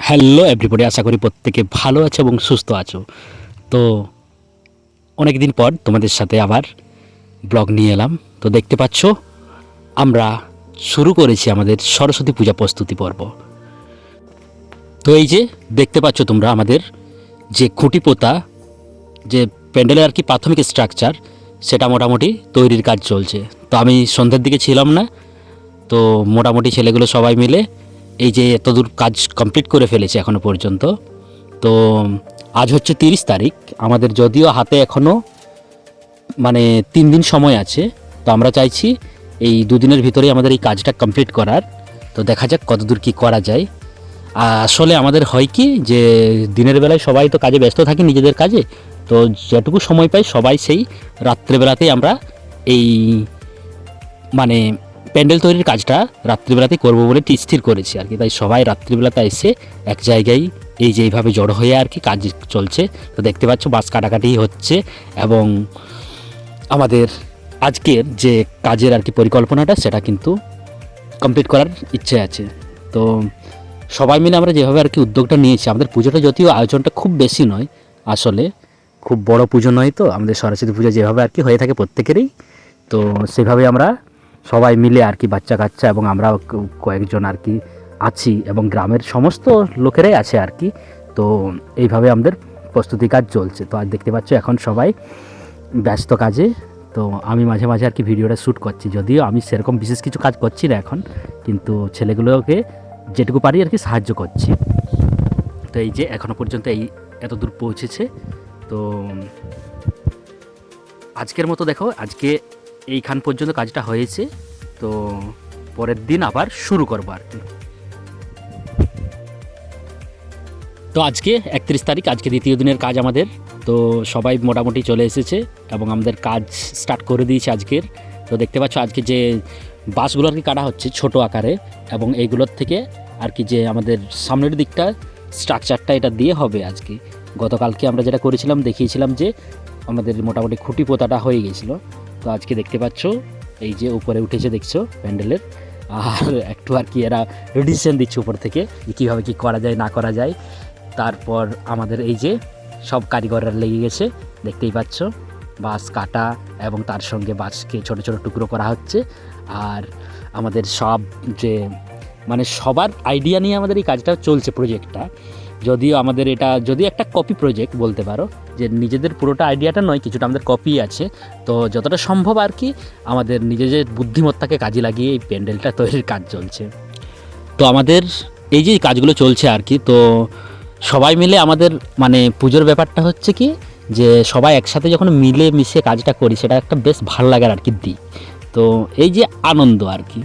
Hello everybody, আশা করি প্রত্যেকে ভালো আছো এবং সুস্থ আছো। তো অনেক দিন পর তোমাদের সাথে আবার ব্লগ নিয়ে এলাম। তো দেখতে পাচ্ছ আমরা শুরু করেছি আমাদের সরস্বতী পূজা প্রস্তুতি পর্ব। তো এই যে দেখতে পাচ্ছ তোমরা আমাদের যে খুঁটি পোতা, যে প্যান্ডেলের আর কি প্রাথমিক স্ট্রাকচার, সেটা মোটামুটি তৈরির কাজ চলছে। তো আমি সন্ধ্যার দিকে ছিলাম না, তো মোটামুটি ছেলেগুলো সবাই মিলে এই যে এতদূর কাজ কমপ্লিট করে ফেলেছে এখনও পর্যন্ত। তো আজ হচ্ছে 30 তারিখ, আমাদের যদিও হাতে এখনও মানে 3 দিন সময় আছে। তো আমরা চাইছি এই 2 দিনের ভিতরেই আমাদের এই কাজটা কমপ্লিট করার। তো দেখা যাক কতদূর কি করা যায়। আসলে আমাদের হয় কি যে দিনের বেলায় সবাই তো কাজে ব্যস্ত থাকি নিজেদের কাজে, তো যেটুকু সময় পাই সবাই সেই রাত্রেবেলাতেই আমরা এই মানে প্যান্ডেল তৈরির কাজটা রাত্রিবেলাতেই করবো বলে স্থির করেছি আর কি। তাই সবাই রাত্রিবেলাতে এসে এক জায়গায় এই যে এইভাবে জড়ো হয়ে আর কি কাজ চলছে। তো দেখতে পাচ্ছ বাঁশ কাটাকাটি হচ্ছে এবং আমাদের আজকের যে কাজের আর কি পরিকল্পনাটা সেটা কিন্তু কমপ্লিট করার ইচ্ছে আছে। তো সবাই মিলে আমরা যেভাবে আর কি উদ্যোগটা নিয়েছি, আমাদের পুজোটা যদিও আয়োজনটা খুব বেশি নয়, আসলে খুব বড় পুজো নয়। তো আমাদের সরস্বতী পুজো যেভাবে আর কি হয়ে থাকে প্রত্যেকেরই, তো সেভাবে আমরা সবাই মিলে আর কি বাচ্চা কাচ্চা এবং আমরা কয়েকজন আর কি আছি এবং গ্রামের সমস্ত লোকেরাই আছে আর কি। তো এইভাবে আমাদের প্রস্তুতি কাজ চলছে। তো আর দেখতে পাচ্ছ এখন সবাই ব্যস্ত কাজে। তো আমি মাঝে মাঝে আর কি ভিডিওটা শ্যুট করছি, যদিও আমি সেরকম বিশেষ কিছু কাজ করছি না এখন, কিন্তু ছেলেগুলোকে যেটুকু পারি আর কি সাহায্য করছি। তো এই যে এখনও পর্যন্ত এই এত দূর পৌঁছেছে। তো আজকের মতো দেখো আজকে এইখান পর্যন্ত কাজটা হয়েছে। তো পরের দিন আবার শুরু করবো আর কি। তো আজকে 31 তারিখ, আজকে দ্বিতীয় দিনের কাজ আমাদের। তো সবাই মোটামুটি চলে এসেছে এবং আমাদের কাজ স্টার্ট করে দিয়েছে আজকের। তো দেখতে পাচ্ছ আজকে যে বাঁশগুলো আর কি কাটা হচ্ছে ছোট আকারে, এবং এইগুলোর থেকে আর কি যে আমাদের সামনের দিকটা স্ট্রাকচারটা এটা দিয়ে হবে আজকে। গতকালকে আমরা যেটা করেছিলাম দেখিয়েছিলাম যে আমাদের মোটামুটি খুঁটি পোতাটা হয়ে গেছিলো। তো আজকে দেখতে পাচ্ছ এই যে উপরে উঠেছে দেখছো প্যান্ডেলের, আর একটু আর কি এরা ডিসিশন দিচ্ছে উপর থেকে যে কীভাবে কী করা যায় না করা যায়। তারপর আমাদের এই যে সব কারিগররা লেগে গেছে, দেখতেই পাচ্ছ বাঁশ কাটা এবং তার সঙ্গে বাঁশকে ছোট ছোট টুকরো করা হচ্ছে। আর আমাদের সব যে মানে সবার আইডিয়া নিয়ে আমাদের এই কাজটা চলছে প্রজেক্টটা, যদিও আমাদের এটা যদি একটা কপি প্রজেক্ট বলতে পারো, যে নিজেদের পুরোটা আইডিয়াটা নয়, কিছুটা আমাদের কপি আছে। তো যতটা সম্ভব আর কি আমাদের নিজেদের বুদ্ধিমত্তাকে কাজে লাগিয়ে এই প্যান্ডেলটা তৈরির কাজ চলছে। তো আমাদের এই যে কাজগুলো চলছে আর কি, তো সবাই মিলে আমাদের মানে পুজোর ব্যাপারটা হচ্ছে কি যে সবাই একসাথে যখন মিলে মিশে কাজটা করি সেটা একটা বেশ ভালো লাগার আর কি দিক। তো এই যে আনন্দ আর কি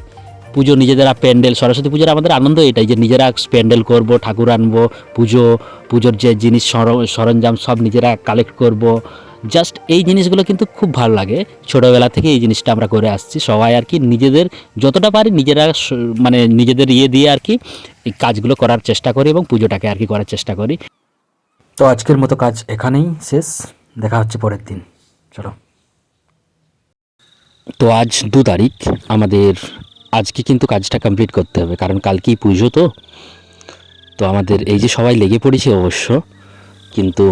পুজো নিজেদেরা প্যান্ডেল, সরস্বতী পুজোর আমাদের আনন্দ এটাই যে নিজেরা প্যান্ডেল করব, ঠাকুর আনবো, পুজোর যে জিনিস সরঞ্জাম সব নিজেরা কালেক্ট করব। জাস্ট এই জিনিসগুলো কিন্তু খুব ভালো লাগে, ছোটোবেলা থেকে এই জিনিসটা আমরা করে আসছি সবাই আর কি। নিজেদের যতটা পারি নিজেরা মানে নিজেদের দিয়ে আর কি এই কাজগুলো করার চেষ্টা করি এবং পুজোটাকে আর কি করার চেষ্টা করি। তো আজকের মতো কাজ এখানেই শেষ, দেখা হচ্ছে পরের দিন, চলো। তো আজ 2 তারিখ, আমাদের আজকে কিন্তু কাজটা কমপ্লিট করতে হবে, কারণ কালকেই পুজো। তো আমাদের এই যে সবাই লেগে পড়েছে অবশ্য, কিন্তু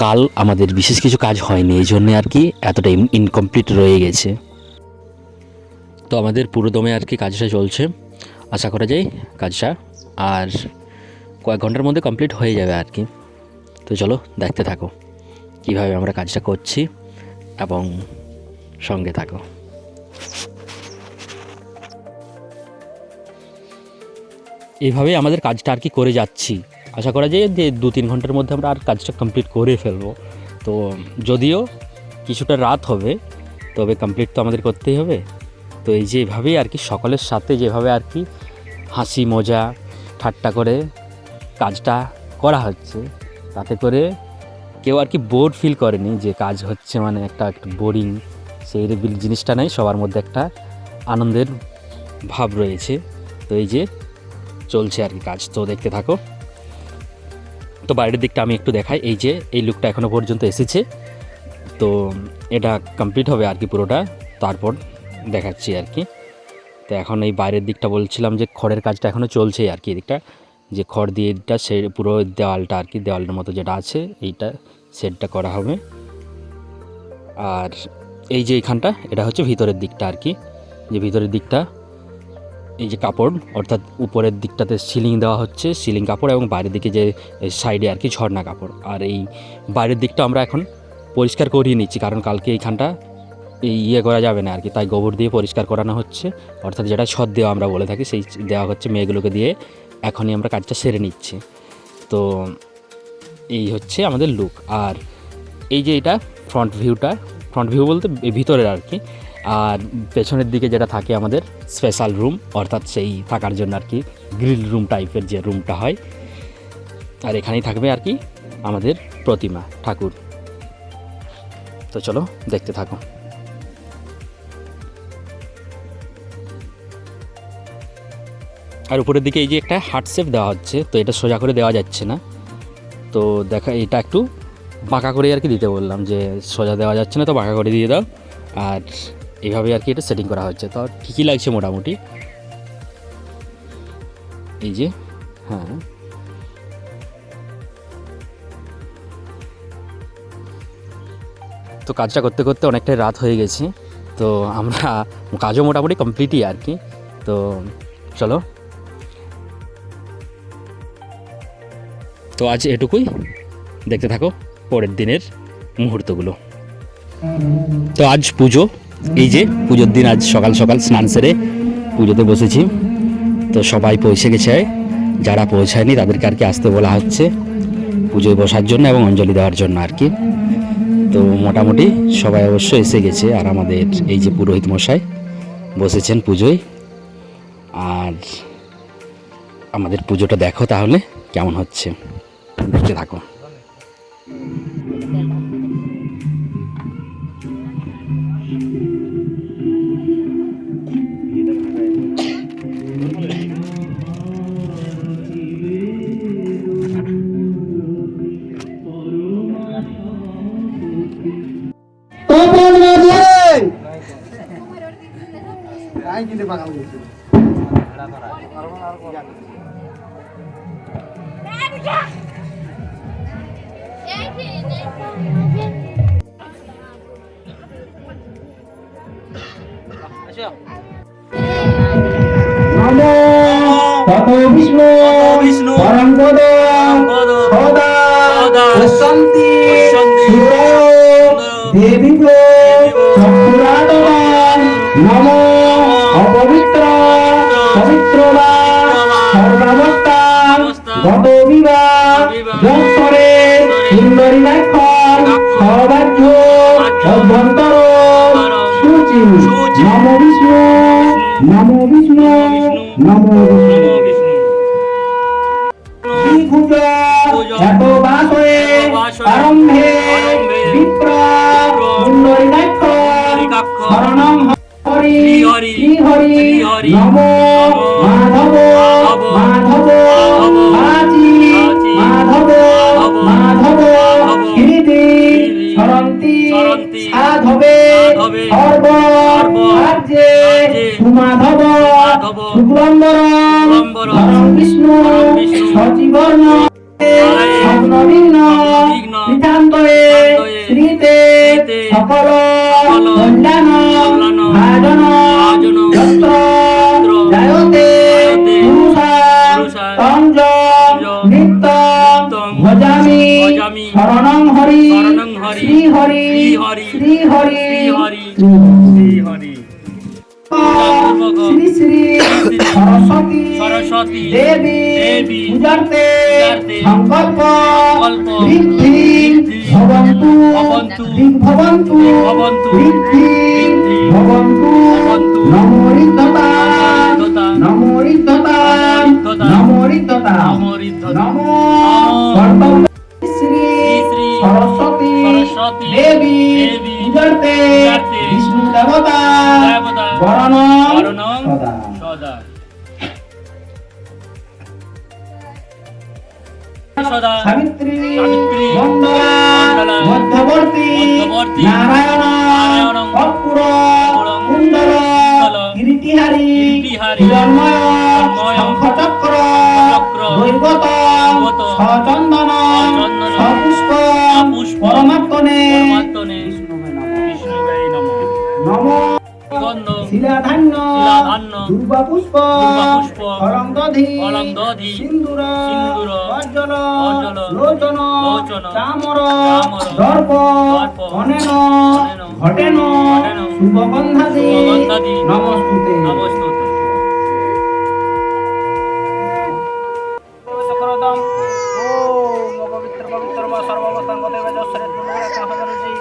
কাল আমাদের বিশেষ কিছু কাজ হয়নি, এই জন্যে আর কি এতটা ইনকমপ্লিট রয়ে গেছে। তো আমাদের পুরোদমে আর কি কাজটা চলছে, আশা করা যায় কাজটা আর কয়েক ঘন্টার মধ্যে কমপ্লিট হয়ে যাবে আর কি। তো চলো দেখতে থাকো কীভাবে আমরা কাজটা করছি এবং সঙ্গে থাকো। এইভাবেই আমাদের কাজটা আর কি করে যাচ্ছি, আশা করা যায় যে 2-3 ঘন্টার মধ্যে আমরা আর কাজটা কমপ্লিট করে ফেলবো। তো যদিও কিছুটা রাত হবে, তবে কমপ্লিট তো আমাদের করতেই হবে। তো এই যে এইভাবেই আর কি সকলের সাথে যেভাবে আর কি হাসি মজা ঠাট্টা করে কাজটা করা হচ্ছে, তাতে করে কেউ আর কি বোর ফিল করেনি যে কাজ হচ্ছে মানে একটা একটু বোরিং, সেই জিনিসটা নেই, সবার মধ্যে একটা আনন্দের ভাব রয়েছে। তো এই যে চলছে আর কি কাজ, তো দেখতে থাকো। তো বাইরের দিকটা আমি একটু দেখাই, এই যে এই লুকটা এখনও পর্যন্ত এসেছে। তো এটা কমপ্লিট হবে আর কি পুরোটা, তারপর দেখাচ্ছি আর কি। তো এখন এই বাইরের দিকটা বলছিলাম যে খড়ের কাজটা এখনও চলছেই আর কি, এদিকটা যে খড় দিয়ে এটা সে পুরো দেওয়ালটা আর কি, দেওয়ালের মতো যেটা আছে এইটা সেটটা করা হবে। আর এই যে এইখানটা এটা হচ্ছে ভিতরের দিকটা আর কি, যে ভিতরের দিকটা এই যে কাপড় অর্থাৎ উপরের দিকটাতে সিলিং দেওয়া হচ্ছে, সিলিং কাপড়, এবং বাইরের দিকে যে সাইডে আর কি ঝর্ণা কাপড়। আর এই বাইরের দিকটা আমরা এখন পরিষ্কার করিয়ে নিচ্ছি, কারণ কালকে এইখানটা ইয়ে করা যাবে না আর কি, তাই গোবর দিয়ে পরিষ্কার করানো হচ্ছে, অর্থাৎ যেটা ছদ দেওয়া আমরা বলে থাকি সেই দেওয়া হচ্ছে মেয়েগুলোকে দিয়ে। এখনই আমরা কাজটা সেরে নিচ্ছি। তো এই হচ্ছে আমাদের লুক। আর এই যে এটা ফ্রন্ট ভিউ বলতে ভিতরের আর কি। আর পেছনের দিকে যেটা থাকে আমাদের স্পেশাল রুম, অর্থাৎ সেই থাকার জন্য আর কি গ্রিল রুম টাইপের যে রুমটা হয়। আর এখানেই থাকবে আর কি আমাদের প্রতিমা ঠাকুর। তো চলো দেখতে থাকো। আর উপরের দিকে এই যে একটা হার্ট শেপ দেওয়া হচ্ছে, তো এটা সোজা করে দেওয়া যাচ্ছে না, তো দেখা এটা একটু বাঁকা করে আর কি দিতে বললাম, যে সোজা দেওয়া যাচ্ছে না তো বাঁকা করে দিয়ে দাও। আর এইভাবে আর কি এটা সেটিং করা হচ্ছে, তো ঠিকই লাগছে মোটামুটি। এই যে হ্যাঁ, তো কাজটা করতে করতে অনেকটাই রাত হয়ে গেছে, তো আমরা কাজও মোটামুটি কমপ্লিটই আর কি। তো চলো, তো আজ এটুকুই, দেখতে থাকো পরের দিনের মুহূর্তগুলো। তো আজ পুজো, এই যে পুজোর দিন, আজ সকাল সকাল স্নান সেরে পুজোতে বসেছি। তো সবাই পৌঁছে গেছে, যারা পৌঁছায়নি তাদেরকে আর কি আসতে বলা হচ্ছে পুজোয় বসার জন্য এবং অঞ্জলি দেওয়ার জন্য আর কি। তো মোটামুটি সবাই অবশ্য এসে গেছে, আর আমাদের এই যে পুরোহিত মশাই বসেছেন পুজোয়। আর আমাদের পুজোটা দেখো তাহলে কেমন হচ্ছে, দেখতে থাকো। নমো ততো বিষ্ণু পরম পদ সদা পশ্যন্তি দেবী চক্ষুরাটমান নমো অপবিত্র পবিত্র বা সর্বাবস্থান গত বিবাহ যশ্বরে সুন্দরী নাক্ষর সবাহ্য অভ্যন্তর সূচি নমো বিষ্ণু নমো বিষ্ণু নমো বিষ্ণু শ্রীভুজ এত বাসয়ে আরম্ভে বিপ্র সুন্দরী নাক্ষর শরণং হরি শ্রী হরি নমো মাধব মাধব বাচি মাধব মাধব হৃদি সরন্তি সাধবে সর্ব রাজ্যে সুমাধব শুক্লম্বরম বিষ্ণু সচিবর্ণ স্বপ্নবিঘ্ন পীঠান্তরে শ্রীতে সকল কল্যাণ ভাজন যত্র জায়তে পুরুষা তঞ্জ নিত্যং ভজামি শরণং হরি শ্রী হরি শ্রী হরি শ্রী হরি শ্রী শ্রী সরস্বতী দেবী পূজার্থে সংকল্প ঋদ্ধি ভবন্তু দিগ্ভবন্তু ঋদ্ধি ভবন্তু নমো ঋদ্ধতা নমো ঋদ্ধতা নমো ঋদ্ধতা নমো কর্তব্য শ্রী সরস্বতী দেবী পূজার্থে বিষ্ণু দেবতা বরণং সদা সাবিত্রী মন্ডলা মধ্যবর্তী নারায়ণ কর্পূর কুণ্ডল কিরীটিহারী হিরণ্ময় হিরণ্ময় শঙ্খচক্র শঙ্খচক্র দৈবত দৈবত সচন্দন সচন্দন সপুষ্প সপুষ্প পরমাত্মনে পরমাত্মনে বিষ্ণুবে নমঃ বিষ্ণুবে নমঃ নমো সুগন্ধ শিলাধান্য শিলাধান্য দুর্বাপুষ্প দুর্বাপুষ্প ফলংদধি ফলংদধি সিন্দুর সিন্দুর কজ্জল কজ্জল লোচন লোচন চামর চামর দর্প দর্প অনেন অনেন ঘটেন ঘটেন শুভগন্ধাদি শুভগন্ধাদি নমস্তুতে নমস্তুতে চক্রদম ওম পবিত্র পবিত্র বা সর্বাবস্থান গতে বেজস্বরে তুলসী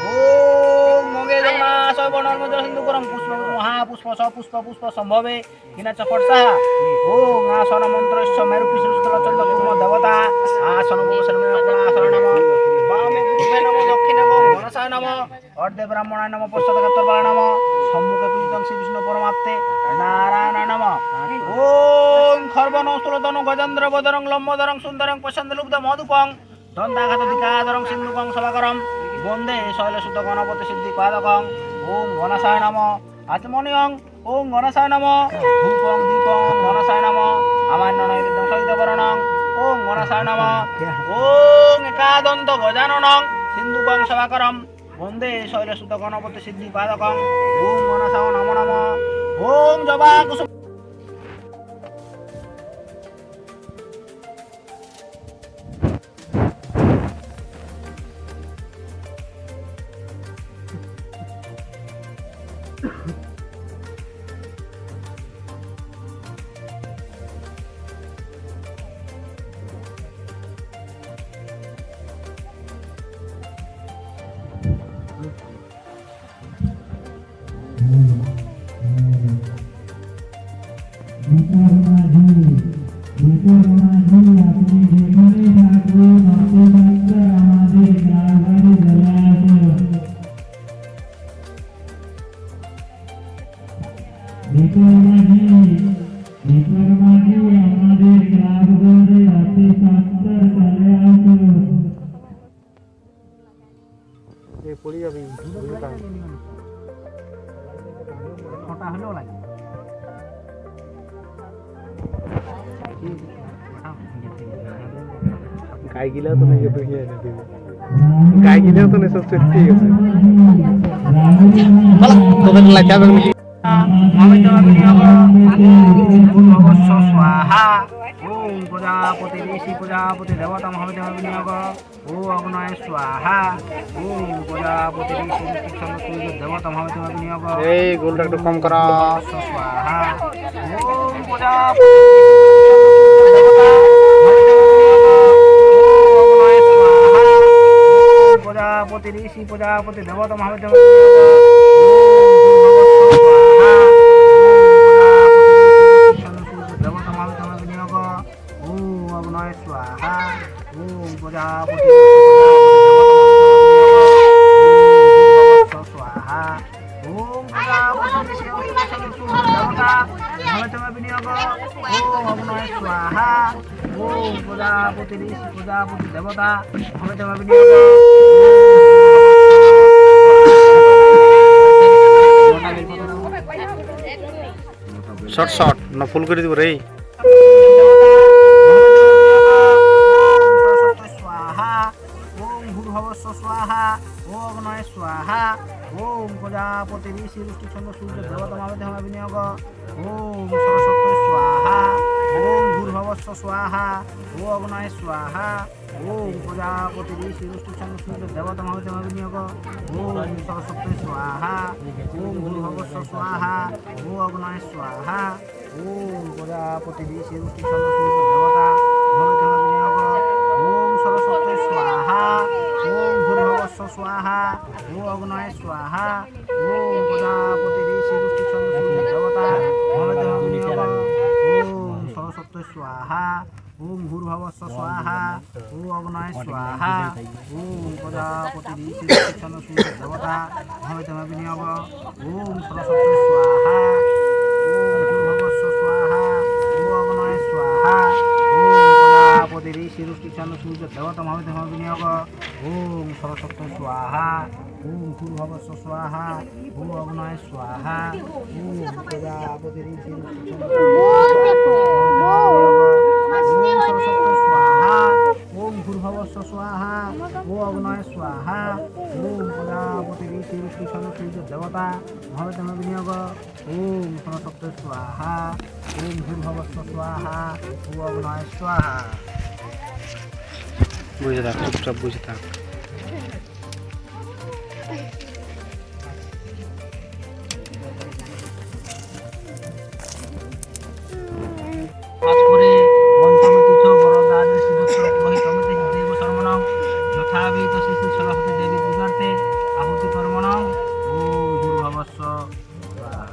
ওম মগে জগন্নাথ বর্ণমধ্য সিন্ধু করম পুষ্প মহাপুষ্প সপুষ্প পুষ্প সম্ভবে কিনা চপটসা ওম আসন মন্ত্রস্য মেরু পিশুস্থল চন্দ্র কুর্ম দেবতা আসন বসরমে আসন নম বামে গুরুভে নম দক্ষিণে মনসায় নম অর্ধে ব্রাহ্মণায় নম পশ্চাতে কর্তবায় নম সম্মুখে পূজিতং শ্রী বিষ্ণু পরমাত্মে নারায়ণায় নম ওম খর্বনস্তলতন গজেন্দ্র বদরং লম্বদরং সুন্দরং প্রশান্তলুব্ধ মধুপং দন্তাঘাত দিকাদরং সিন্ধুকং সভাকরম বন্দে শৈলসুত গণপতি সিদ্ধি পাদকং ওম গণাশায় নম আচমনিয়ং ওম গণাশায় নম ধূপং দীপং গণাশায় নম আমান্য নৈবেদ্যং সহিতবরণং ওম গণাশায় নম ওম একাদন্ত গজাননং সিন্ধুকং সভাকরম বন্দে শৈলসুত গণপতি সিদ্ধি পাদকং ওম গণাশায় নম নম ওম জবা কুসুম ছটা হলেও লাগে গাই গিলাও তো নাকি তো হিয়া নাকি গাই গিলাও তো না সব সত্যি আছে তোদের লাগে হবে নাকি অবশ্য স্বাহা ওম প্রজাপতি ঋষি প্রজাপতি দেবতা মহাবিদ্য বিনিয়োগ ও অগ্নয় স্বাহা ওম প্রজাপতি ঋষি দেবতা মহাবিদ্য বিনিয়োগ এই গোলটা একটু কম করা স্বাহা ওম প্রজাপতি প্রজাপতি ঋষি প্রজাপতি দেবতা মহাবিদ্য দেবতা মহাবিদ্য বিনিয়োগ ওম অগ্নয় স্বাহা ওম প্রজাপতি স্বাহা ওম প্রজাপতি দেবতা মহাবিদ্য বিনিয়োগ ওম অগ্নয় স্বাহা ওম প্রজাপতি ঋষি প্রজাপতি দেবতা মহাবিদ্য বিনিয়োগ শর্ট শর্ট না ফুল করে দিব রে স্বাহা ওম ভূর্ভুবস্ব স্বাহা ওম অগ্নয় স্বাহা ওম প্রজাপতি ঋষি ঋষ্টি ছন্দ সূর্য দেবতা মহাবিদ্য বিনিয়োগ ওম সরস্বতী স্বাহা ওম ভূর্ভুবস্ব স্বাহা ও অগ্নয় স্বাহা ওম প্রজাপতি ঋষি ঋষ্টি ছন্দ সূর্য দেবতা মহাবিদ্য বিনিয়োগ ওম সরস্বতী স্বাহা ওম ভূর্ভুবস্ব স্বাহা ও অগ্নয় স্বাহা ওম প্রজাপতি ঋষি ঋষ্টি ছন্দ সূর্য দেবতা মহাবিদ্য বিনিয়োগ ওম সরস্বতী স্বাহা ওম ভূর্ভুবস্ব স্বাহা ও অগ্নয় স্বাহা ওম প্রজাপতি ঋষি ঋষ্টি ছন্দ সূর্য দেবতা মহাবিদ্য বিনিয়োগ ওম সরস্বতী স্বাহা ওম ভূর্ভুবস্ব স্বাহা ও অগ্নয় স্বাহা ওম প্রজাপতি ঋষি ঋষ্টি ছন্দ সূর্য দেবতা মহাবিদ্য বিনিয়োগ ওম সরস্বতী স্বাহা ওম ভূর্ভুবস্ব স্বাহা ও অগ্নয় স্বাহা ওম প্রজাপতি ঋষি ঋষ্টি ছন্দ কৃষ্ণ সূর্য দেবতা মহাবিদ্য বিনিয়োগ ওম সরস্বতী স্বাহা ওম ভূর্ভুবস্ব স্বাহা ওম অগ্নয় স্বাহা ওম প্রজাপতি সরস্বতী স্বাহা ওম ভূর্ভুবস্ব স্বাহা ও অগ্নয় স্বাহা ওম প্রজাপতি কৃষ্ণ সূর্য দেবতা মহাবিদ্য বিনিয়োগ ওম সরস্বতী স্বাহা ওম ভূর্ভুবস্ব স্বাহা ও অগ্নয় স্বাহা। বুঝে থাক, চুপচাপ বুঝে থাক। পাঁচ করে পঞ্চমী তীর্থ বরদাজ শিবস্ব পুরোহিতমিতি দেব শর্মণম যথাবিহিত শ্রী শ্রী সরস্বতী দেবী পূজার্থে আহুতি কর্মণম ওম ভূর্ভুবস্ব স্বাহা।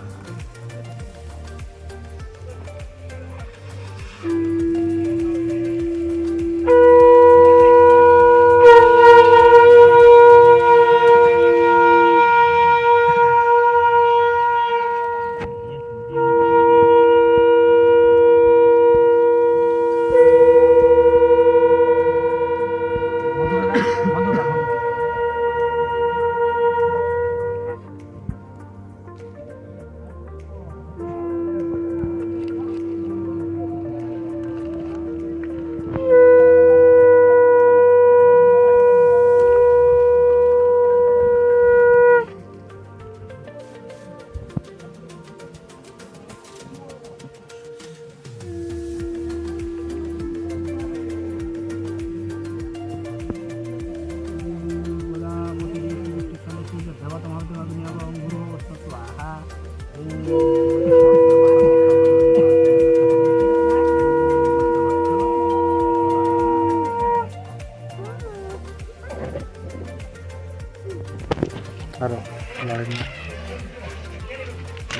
দেবতা মহাবিদ্য বিনিয়োগ ওম ভূর্ভুবস্ব স্বাহা আরো লড়েন না,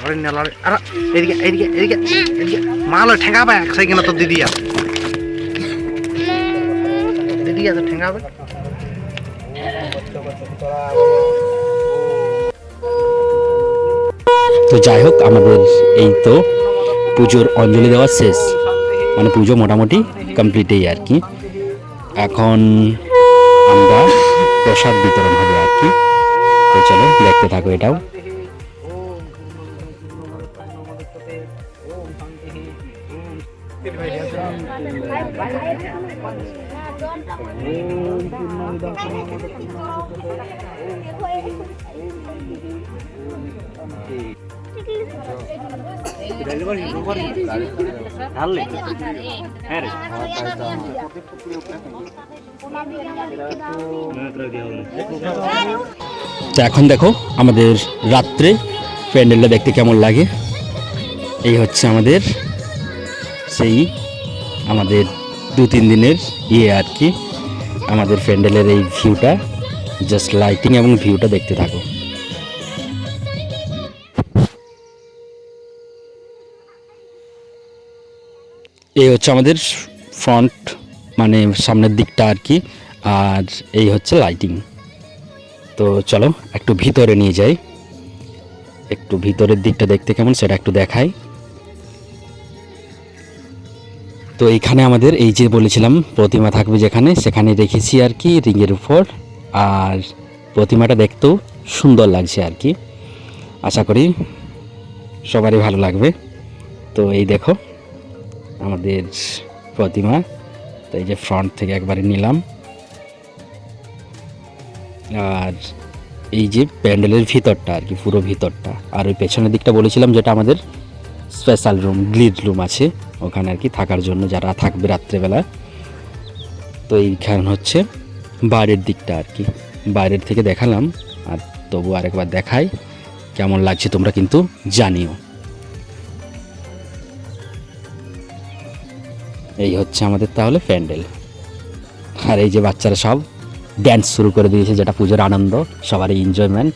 লড়েন না, লড়েন। আরে এদিকে এদিকে এদিকে এদিকে মাল ঠেঙ্গাবে এক সেকেন্ড তো দিদি আছে, দিদি আছে ঠেঙ্গাবে। তো যাই হোক, আমাদের এই তো পুজোর অঞ্জলি দেওয়া শেষ, মানে পুজো মোটামুটি কমপ্লিটই আর কি। এখন আমরা প্রসাদ বিতরণ হবে আর কি। তো চলো দেখতে থাকো এটাও। তো এখন দেখো আমাদের রাত্রে প্যান্ডেলটা দেখতে কেমন লাগে। এই হচ্ছে আমাদের সেই আমাদের 2-3 দিনের আর কি, আমাদের প্যান্ডেলের এই ভিউটা, জাস্ট লাইটিং এবং ভিউটা দেখতে থাকো। এই হচ্ছে আমাদের ফ্রন্ট, মানে সামনের দিকটা আর কি, আর এই হচ্ছে লাইটিং। তো চলো একটু ভিতরে নিয়ে যাই, একটু ভিতরের দিকটা দেখতে কেমন সেটা একটু দেখাই। তো এইখানে আমাদের এই যে বলেছিলাম প্রতিমা থাকবে যেখানে, সেখানে রেখেছি আর কি রিংয়ের উপর, আর প্রতিমাটা দেখতেও সুন্দর লাগছে আর কি। আশা করি সবারই ভালো লাগবে। তো এই দেখো আমাদের প্রতিমা, তো এই যে ফ্রন্ট থেকে একবারে নিলাম। আর এই যে প্যান্ডেলের ভিতরটা আর কি, পুরো ভিতরটা। আর ওই পেছনের দিকটা বলেছিলাম যেটা আমাদের স্পেশাল রুম, গ্লিড রুম আছে ওখানে আর কি, থাকার জন্য যারা থাকবে রাত্রেবেলা। তো এইখান হচ্ছে বাইরের দিকটা আর কি, বাইরের থেকে দেখালাম, আর তবু আরেকবার দেখাই কেমন লাগছে তোমরা কিন্তু জানিও। এই হচ্ছে আমাদের তাহলে প্যান্ডেল। আর এই যে বাচ্চারা সব ড্যান্স শুরু করে দিয়েছে, যেটা পুজোর আনন্দ, সবারই এনজয়মেন্ট।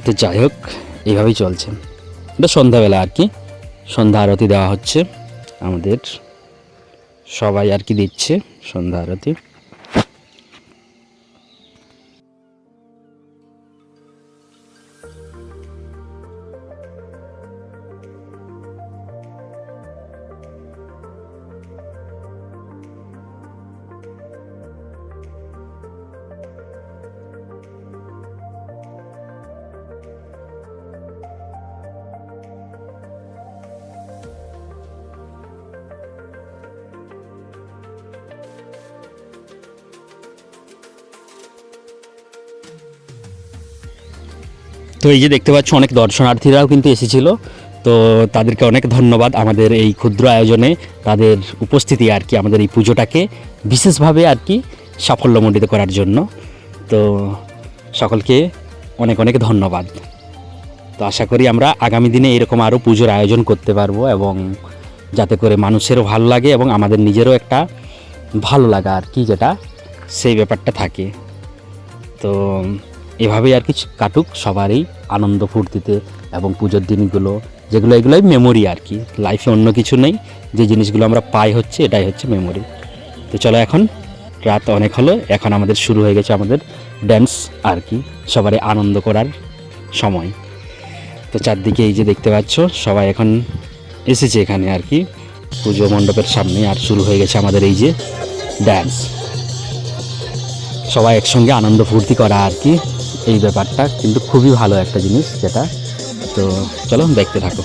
তো যাই হোক এইভাবেই চলছে। এটা সন্ধ্যাবেলা আর কি, সন্ধ্যা আরতি দেওয়া হচ্ছে আমাদের, সবাই আর কি দিচ্ছে সন্ধ্যা আরতি। তো এই যে দেখতে পাচ্ছ অনেক দর্শনার্থীরাও কিন্তু এসেছিল, তো তাদেরকে অনেক ধন্যবাদ আমাদের এই ক্ষুদ্র আয়োজনে তাদের উপস্থিতি আর কি, আমাদের এই পুজোটাকে বিশেষভাবে আর কি সাফল্যমণ্ডিত করার জন্য। তো সকলকে অনেক অনেক ধন্যবাদ। তো আশা করি আমরা আগামী দিনে এরকম আরও পুজোর আয়োজন করতে পারবো, এবং যাতে করে মানুষেরও ভালো লাগে এবং আমাদের নিজেরও একটা ভালো লাগা আর কি, যেটা সেই ব্যাপারটা থাকে। তো এভাবেই আর কি কাটুক সবারই আনন্দ ফুর্তিতে, এবং পুজোর দিনগুলো যেগুলো এগুলোই মেমোরি আর কি, লাইফে অন্য কিছু নেই, যে জিনিসগুলো আমরা পাই হচ্ছে এটাই হচ্ছে মেমোরি। তো চলো, এখন রাত অনেক হলো, এখন আমাদের শুরু হয়ে গেছে আমাদের ড্যান্স আর কি, সবারই আনন্দ করার সময়। তো চারদিকে এই যে দেখতে পাচ্ছ সবাই এখন এসেছে এখানে আর কি পুজো মণ্ডপের সামনে, আর শুরু হয়ে গেছে আমাদের এই যে ড্যান্স। সবাই একসঙ্গে আনন্দ ফুর্তি করা আর কি, এই ব্যাপারটা কিন্তু খুবই ভালো একটা জিনিস যেটা। তো চলো দেখতে থাকো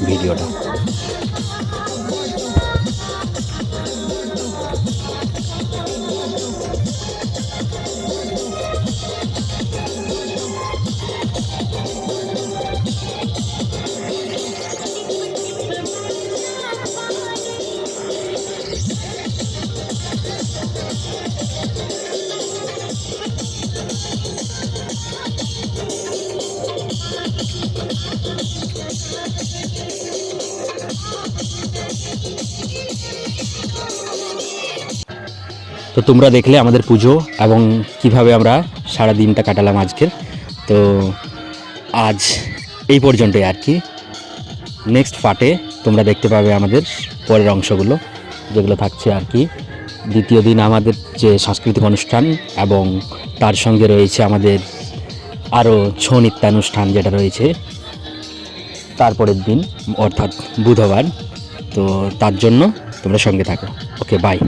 ভিডিওটা। তো তোমরা দেখলে আমাদের পুজো এবং কিভাবে আমরা সারা দিনটা কাটালাম আজকের। তো আজ এই পর্যন্তই আর কি, নেক্সট পার্টে তোমরা দেখতে পাবে আমাদের পরের অংশগুলো যেগুলো থাকছে আর কি। দ্বিতীয় দিন আমাদের যে সাংস্কৃতিক অনুষ্ঠান, এবং তার সঙ্গে রয়েছে আমাদের আরও ছৌ নৃত্যানুষ্ঠান যেটা রয়েছে তারপরের দিন, অর্থাৎ বুধবার। তো তার জন্য তোমরা সঙ্গে থাকো। ওকে, বাই।